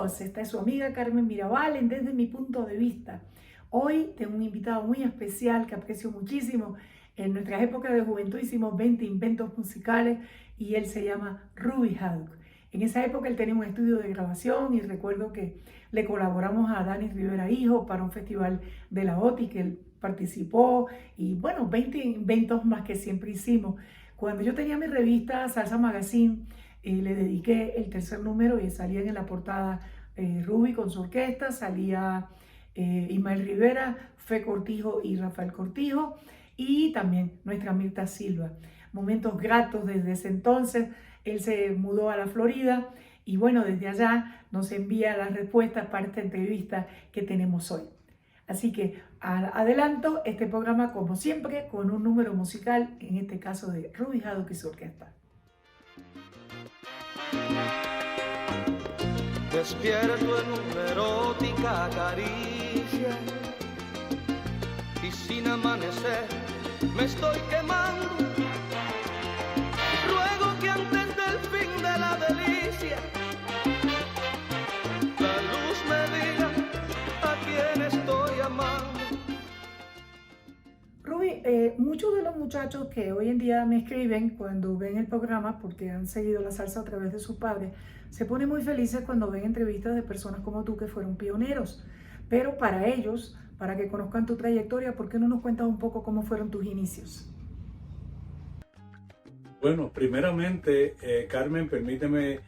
Bienvenidos, esta es su amiga Carmen Mirabal en Desde mi punto de vista. Hoy tengo un invitado muy especial que aprecio muchísimo. En nuestras épocas de juventud hicimos 20 inventos musicales y él se llama Ruby Haddock. En esa época él tenía un estudio de grabación y recuerdo que le colaboramos a Dani Rivera Hijo para un festival de la OTI que él participó y bueno, 20 inventos más que siempre hicimos. Cuando yo tenía mi revista Salsa Magazine, le dediqué el tercer número y salían en la portada Ruby con su orquesta, salía Ismael Rivera, Fe Cortijo y Rafael Cortijo y también nuestra Mirta Silva. Momentos gratos desde ese entonces. Él se mudó a la Florida y bueno, desde allá nos envía las respuestas para esta entrevista que tenemos hoy. Así que adelanto este programa como siempre con un número musical, en este caso de Ruby Haddock y su orquesta. Despierto en una erótica caricia y sin amanecer me estoy quemando. Ruego que antes del fin de la delicia la luz me diga a quién estoy amando. Ruby, muchos de los muchachos que hoy en día me escriben cuando ven el programa, porque han seguido la salsa a través de sus padres, se ponen muy felices cuando ven entrevistas de personas como tú que fueron pioneros. Pero para ellos, para que conozcan tu trayectoria, ¿por qué no nos cuentas un poco cómo fueron tus inicios? Bueno, primeramente, Carmen, permíteme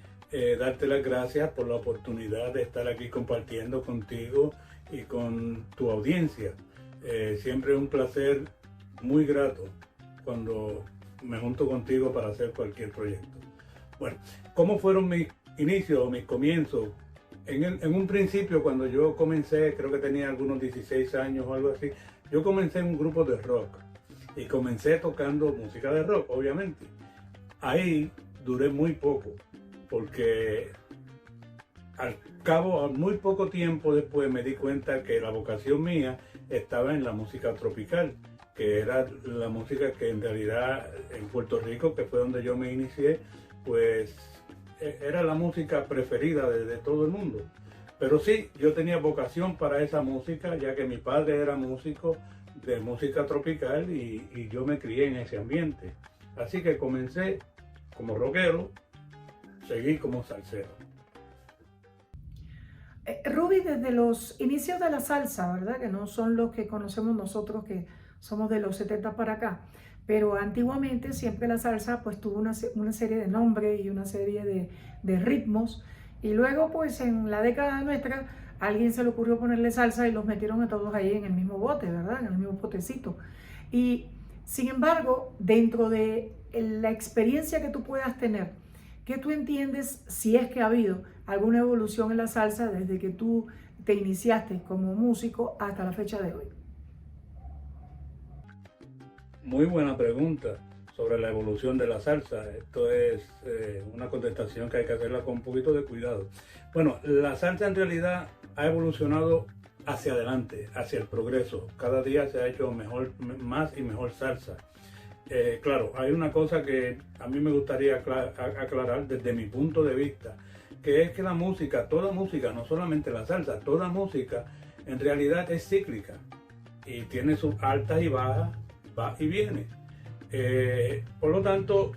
darte las gracias por la oportunidad de estar aquí compartiendo contigo y con tu audiencia. Siempre es un placer muy grato cuando me junto contigo para hacer cualquier proyecto. Bueno, ¿cómo fueron mis inicios, mis comienzos? En un principio, cuando yo comencé, creo que tenía algunos 16 años o algo así, yo comencé en un grupo de rock y comencé tocando música de rock, obviamente. Ahí duré muy poco, porque al cabo, muy poco tiempo después me di cuenta que la vocación mía estaba en la música tropical, que era la música que en realidad en Puerto Rico, que fue donde yo me inicié, pues era la música preferida de todo el mundo. Pero sí, yo tenía vocación para esa música, ya que mi padre era músico de música tropical y yo me crié en ese ambiente. Así que comencé como rockero, seguí como salsero. Ruby, desde los inicios de la salsa, ¿verdad? Que no son los que conocemos nosotros, que somos de los 70 para acá, pero antiguamente siempre la salsa pues tuvo una serie de nombres y una serie de ritmos, y luego pues en la década nuestra a alguien se le ocurrió ponerle salsa y los metieron a todos ahí en el mismo bote, ¿verdad? En el mismo potecito. Y sin embargo, dentro de la experiencia que tú puedas tener, ¿qué tú entiendes si es que ha habido alguna evolución en la salsa desde que tú te iniciaste como músico hasta la fecha de hoy? Muy buena pregunta sobre la evolución de la salsa. Esto es una contestación que hay que hacerla con un poquito de cuidado. Bueno, la salsa en realidad ha evolucionado hacia adelante, hacia el progreso. Cada día se ha hecho mejor, más y mejor salsa. Claro, hay una cosa que a mí me gustaría aclarar desde mi punto de vista, que es que la música, toda música, no solamente la salsa, toda música en realidad es cíclica y tiene sus altas y bajas, va y viene. Por lo tanto,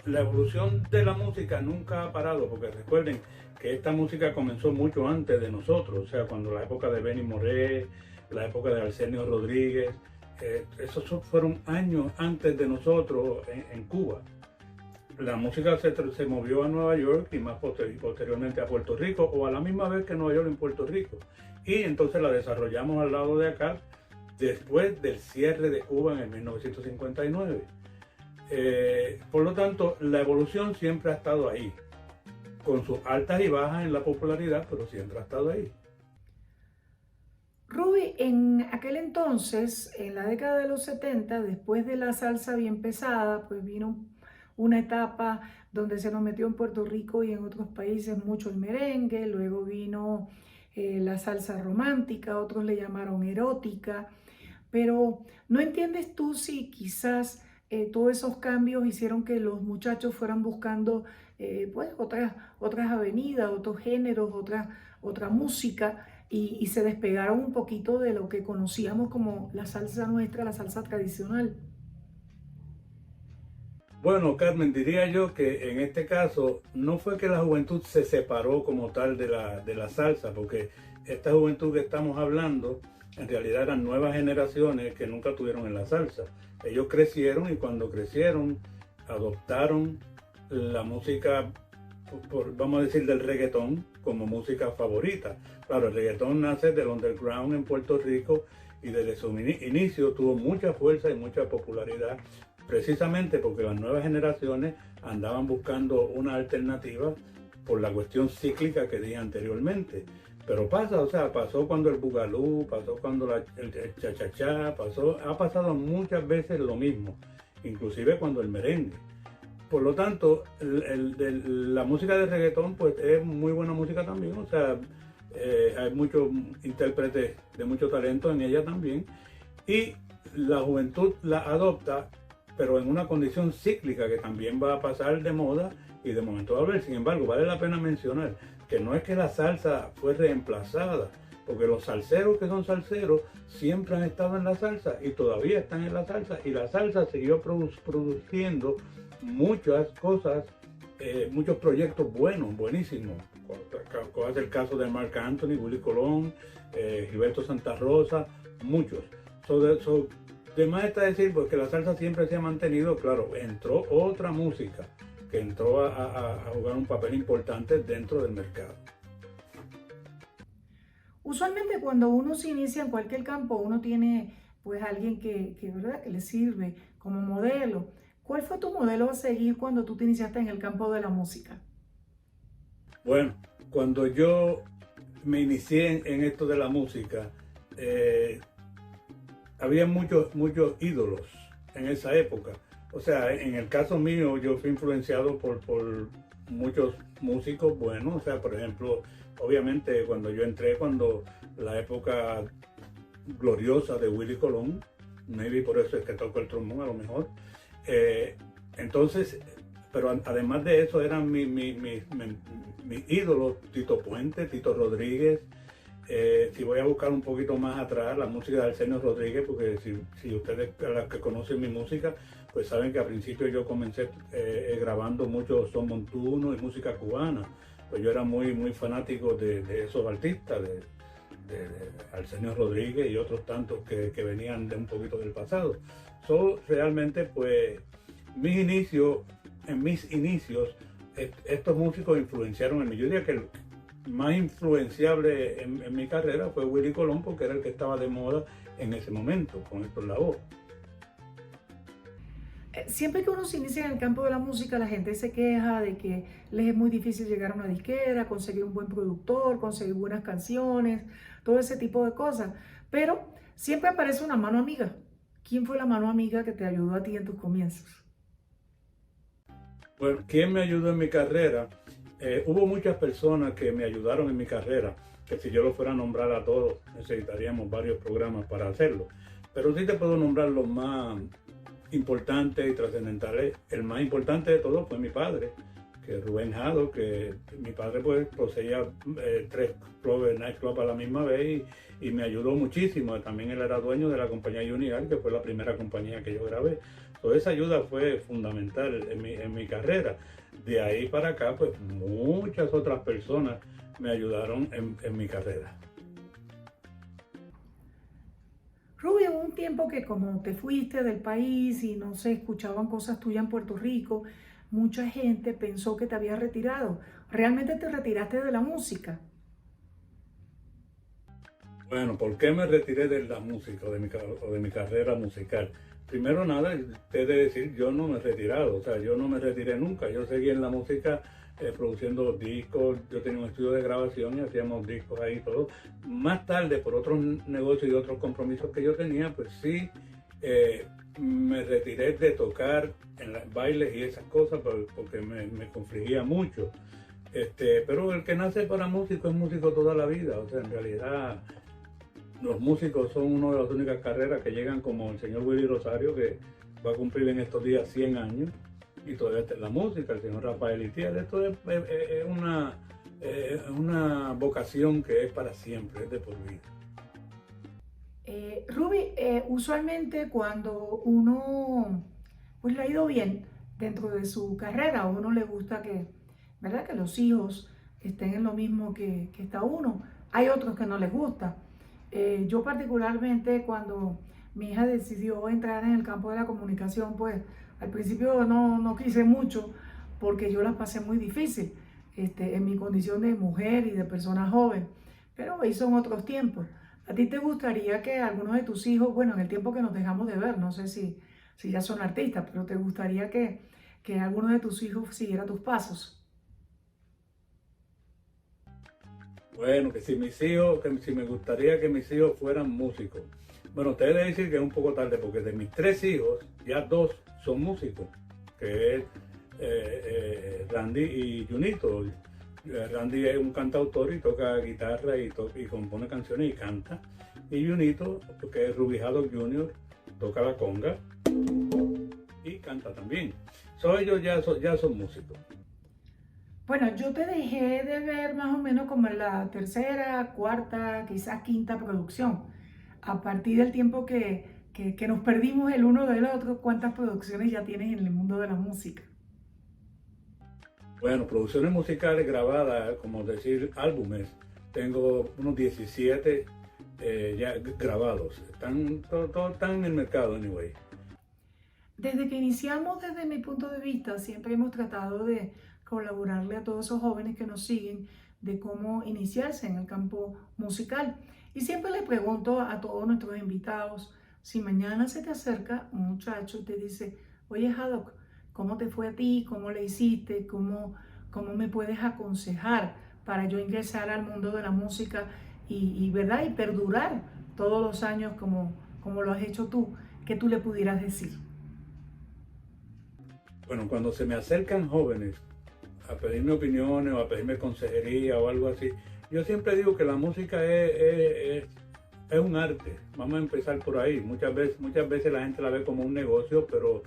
la evolución de la música nunca ha parado, porque recuerden que esta música comenzó mucho antes de nosotros, o sea, cuando la época de Benny Moré, la época de Arsenio Rodríguez, esos fueron años antes de nosotros en Cuba. La música se movió a Nueva York y más posteriormente a Puerto Rico, o a la misma vez que Nueva York en Puerto Rico. Y entonces la desarrollamos al lado de acá, después del cierre de Cuba en el 1959. Por lo tanto, la evolución siempre ha estado ahí, con sus altas y bajas en la popularidad, pero siempre ha estado ahí. Ruby, en aquel entonces, en la década de los 70, después de la salsa bien pesada, pues vino una etapa donde se nos metió en Puerto Rico y en otros países mucho el merengue, luego vino la salsa romántica, otros le llamaron erótica, pero ¿no entiendes tú si quizás todos esos cambios hicieron que los muchachos fueran buscando pues otras avenidas, otros géneros, otra música y se despegaron un poquito de lo que conocíamos como la salsa nuestra, la salsa tradicional. Bueno, Carmen, diría yo que en este caso no fue que la juventud se separó como tal de la salsa, porque esta juventud que estamos hablando en realidad eran nuevas generaciones que nunca tuvieron en la salsa. Ellos crecieron y cuando crecieron adoptaron la música, vamos a decir, del reggaetón como música favorita. Claro, el reggaetón nace del underground en Puerto Rico y desde su inicio tuvo mucha fuerza y mucha popularidad, precisamente porque las nuevas generaciones andaban buscando una alternativa por la cuestión cíclica que dije anteriormente. Pero pasó cuando el bugalú, pasó cuando el cha-cha-cha, ha pasado muchas veces lo mismo, inclusive cuando el merengue. Por lo tanto, la música de reggaetón pues es muy buena música también, hay muchos intérpretes de mucho talento en ella también, y la juventud la adopta, pero en una condición cíclica que también va a pasar de moda y de momento va a volver. Sin embargo, vale la pena mencionar que no es que la salsa fue reemplazada, porque los salseros que son salseros siempre han estado en la salsa y todavía están en la salsa, y la salsa siguió produciendo muchas cosas, muchos proyectos buenos, buenísimos. Como es el caso de Marc Anthony, Willy Colón, Gilberto Santa Rosa, muchos. De más está decir porque la salsa siempre se ha mantenido. Claro, entró otra música que entró a jugar un papel importante dentro del mercado. Usualmente cuando uno se inicia en cualquier campo, uno tiene pues alguien ¿verdad? Que le sirve como modelo. ¿Cuál fue tu modelo a seguir cuando tú te iniciaste en el campo de la música? Bueno, cuando yo me inicié en esto de la música, había muchos ídolos en esa época. O sea, en el caso mío, yo fui influenciado por muchos músicos buenos. O sea, por ejemplo, obviamente cuando la época gloriosa de Willy Colón, maybe por eso es que toco el trombón a lo mejor. Entonces, pero además de eso eran mis ídolos, Tito Puente, Tito Rodríguez. Si voy a buscar un poquito más atrás, la música de Arsenio Rodríguez, porque si ustedes, las que conocen mi música, pues saben que al principio yo comencé grabando mucho son montuno y música cubana. Pues yo era muy fanático de esos artistas, de Arsenio Rodríguez y otros tantos que venían de un poquito del pasado. Realmente, pues, en mis inicios, estos músicos influenciaron en mí. Yo diría que el más influenciable en mi carrera fue Willy Colón, porque era el que estaba de moda en ese momento, con Héctor Lavoe. Siempre que uno se inicia en el campo de la música, la gente se queja de que les es muy difícil llegar a una disquera, conseguir un buen productor, conseguir buenas canciones, todo ese tipo de cosas. Pero siempre aparece una mano amiga. ¿Quién fue la mano amiga que te ayudó a ti en tus comienzos? Bueno, ¿quién me ayudó en mi carrera? Hubo muchas personas que me ayudaron en mi carrera, que si yo los fuera a nombrar a todos, necesitaríamos varios programas para hacerlo. Pero sí te puedo nombrar los más importantes y trascendentales. El más importante de todos fue mi padre, que es Rubén Jado, que mi padre pues poseía 3 nightclubs a la misma vez y me ayudó muchísimo. También él era dueño de la compañía Junior, que fue la primera compañía que yo grabé. Entonces esa ayuda fue fundamental en mi carrera. De ahí para acá, pues muchas otras personas me ayudaron en mi carrera. Rubén, hubo un tiempo que como te fuiste del país y no se escuchaban cosas tuyas en Puerto Rico, mucha gente pensó que te habías retirado. ¿Realmente te retiraste de la música? Bueno, ¿por qué me retiré de la música o de mi carrera musical? Primero nada, he de decir, yo no me he retirado, o sea, yo no me retiré nunca. Yo seguí en la música produciendo discos, yo tenía un estudio de grabación y hacíamos discos ahí y todo. Más tarde, por otros negocios y otros compromisos que yo tenía, pues sí, me retiré de tocar en los bailes y esas cosas porque me confligía mucho. Pero el que nace para músico es músico toda la vida, o sea, en realidad los músicos son una de las únicas carreras que llegan como el señor Willy Rosario, que va a cumplir en estos días 100 años y todavía está en la música, el señor Rafael Itiel. Esto es una vocación que es para siempre, es de por vida. Ruby, usualmente cuando uno pues le ha ido bien dentro de su carrera, a uno le gusta que, ¿verdad?, que los hijos estén en lo mismo que está uno. Hay otros que no les gusta. Yo particularmente cuando mi hija decidió entrar en el campo de la comunicación, pues al principio no quise mucho porque yo la pasé muy difícil en mi condición de mujer y de persona joven, pero hoy son otros tiempos. ¿A ti te gustaría que algunos de tus hijos, bueno, en el tiempo que nos dejamos de ver, no sé si ya son artistas, pero te gustaría que alguno de tus hijos siguiera tus pasos? Bueno, que si me gustaría que mis hijos fueran músicos. Bueno, te he de decir que es un poco tarde porque de mis 3 hijos, ya 2 son músicos, que es Randy y Junito. Randy es un cantautor y toca guitarra y compone canciones y canta. Y Junito, que es Ruby Haddock Jr., toca la conga y canta también. Ellos ya son músicos. Bueno, yo te dejé de ver más o menos como en la tercera, cuarta, quizás quinta producción. A partir del tiempo que nos perdimos el uno del otro, ¿cuántas producciones ya tienes en el mundo de la música? Bueno, producciones musicales grabadas, como decir álbumes, tengo unos 17 ya grabados. Todos están en el mercado, anyway. Desde que iniciamos, desde mi punto de vista, siempre hemos tratado de colaborarle a todos esos jóvenes que nos siguen de cómo iniciarse en el campo musical. Y siempre le pregunto a todos nuestros invitados, si mañana se te acerca un muchacho y te dice, oye Haddock, ¿cómo te fue a ti? ¿Cómo le hiciste? ¿Cómo me puedes aconsejar para yo ingresar al mundo de la música ¿verdad?, y perdurar todos los años como lo has hecho tú? ¿Qué tú le pudieras decir? Bueno, cuando se me acercan jóvenes a pedirme opiniones o a pedirme consejería o algo así, yo siempre digo que la música es un arte. Vamos a empezar por ahí. Muchas veces la gente la ve como un negocio, pero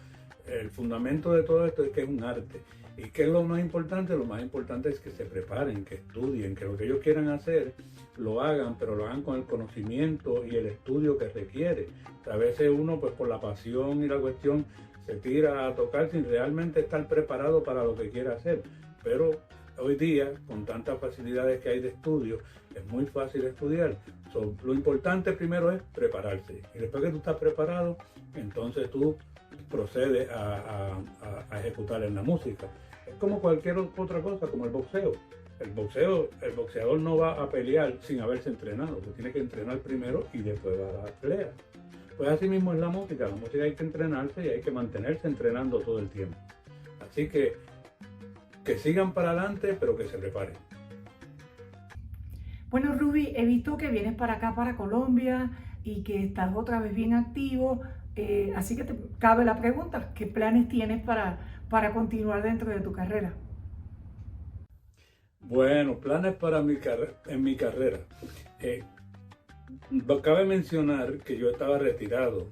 el fundamento de todo esto es que es un arte. ¿Y qué es lo más importante? Lo más importante es que se preparen, que estudien, que lo que ellos quieran hacer lo hagan, pero lo hagan con el conocimiento y el estudio que requiere. A veces uno, pues por la pasión y la cuestión, se tira a tocar sin realmente estar preparado para lo que quiere hacer. Pero hoy día, con tantas facilidades que hay de estudio, es muy fácil estudiar. Lo importante primero es prepararse. Y después que tú estás preparado, entonces tú procedes a ejecutar en la música. Es como cualquier otra cosa, como el boxeo. El boxeador no va a pelear sin haberse entrenado. Se tiene que entrenar primero y después va a la pelea. Pues así mismo es la música. La música hay que entrenarse y hay que mantenerse entrenando todo el tiempo. Así que sigan para adelante, pero que se preparen. Bueno, Ruby, he visto que vienes para acá, para Colombia, y que estás otra vez bien activo. Así que te cabe la pregunta, ¿qué planes tienes para continuar dentro de tu carrera? Bueno, planes en mi carrera. Cabe mencionar que yo estaba retirado,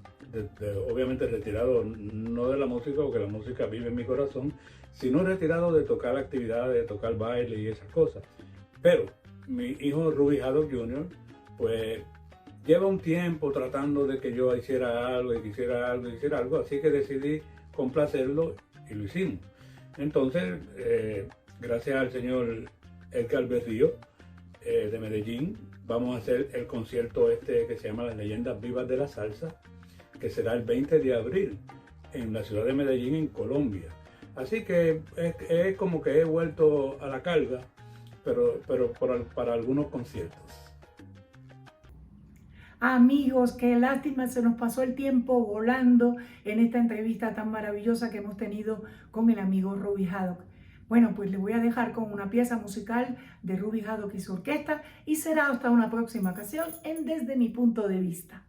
obviamente retirado no de la música, porque la música vive en mi corazón, sino retirado de tocar actividades, de tocar baile y esas cosas. Pero mi hijo Ruby Haddock Jr., pues lleva un tiempo tratando de que yo hiciera algo, así que decidí complacerlo y lo hicimos. Entonces, gracias al señor Edgar Berrío de Medellín, vamos a hacer el concierto que se llama Las Leyendas Vivas de la Salsa, que será el 20 de abril en la ciudad de Medellín, en Colombia. Así que es como que he vuelto a la carga, pero para algunos conciertos. Amigos, qué lástima, se nos pasó el tiempo volando en esta entrevista tan maravillosa que hemos tenido con el amigo Ruby Haddock. Bueno, pues le voy a dejar con una pieza musical de Ruby Haddock y su orquesta y será hasta una próxima ocasión en Desde Mi Punto de Vista.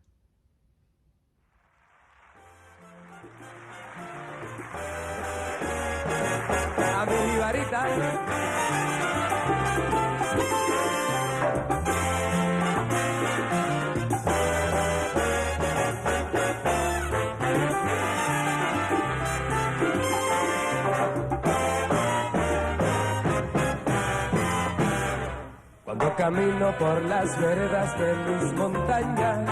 camino por las veredas de mis montañas,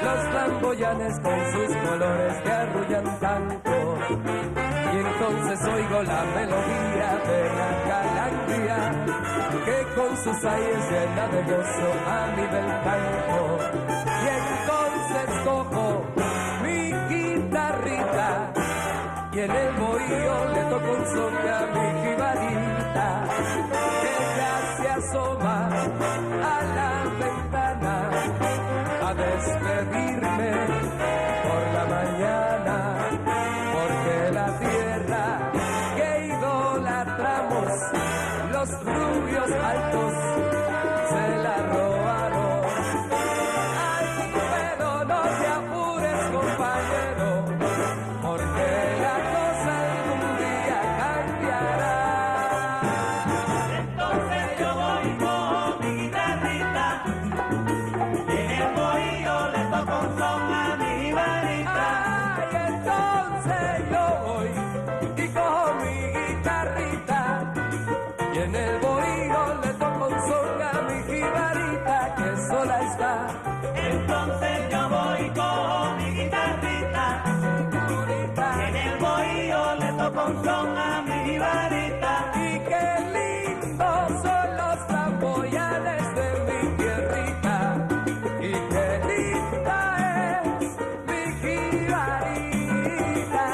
los flamboyanes con sus colores que arrullan tanto, y entonces oigo la melodía de la calandria que con sus aires llena de gozo a mi bel campo, y entonces cojo mi guitarrita y en el bohío le toco un son a mi jibarita que ya se asoma a la ventana a despedirme por la mañana, porque la tierra que idolatramos los rubios altos se la robaron. Ay, pero no te apures, compañero, porque la cosa algún día cambiará. Entonces yo voy con mi guitarrita y en el bohío le toco un son a mi jibarita. Ay, entonces yo voy y cojo mi guitarrita y en el bohío le toco un son a mi jibarita que sola está. Entonces yo voy con mi guitarrita y en el bohío le toco un son a mi jibarita. Y qué lindos son los flamboyanes de mi tierrita, y qué linda es mi jibarita.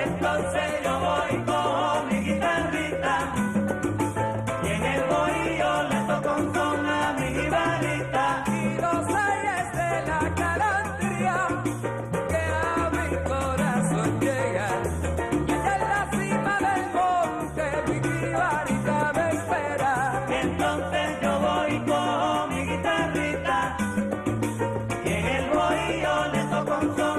Entonces yo voy con mi guitarrita y en el bohío le toco un son a mi jibarita. Y los aires de la calandria que a mi corazón llegan, y allá en la cima del monte mi jibarita me espera. Entonces yo voy con mi guitarrita y en el bohío le toco un son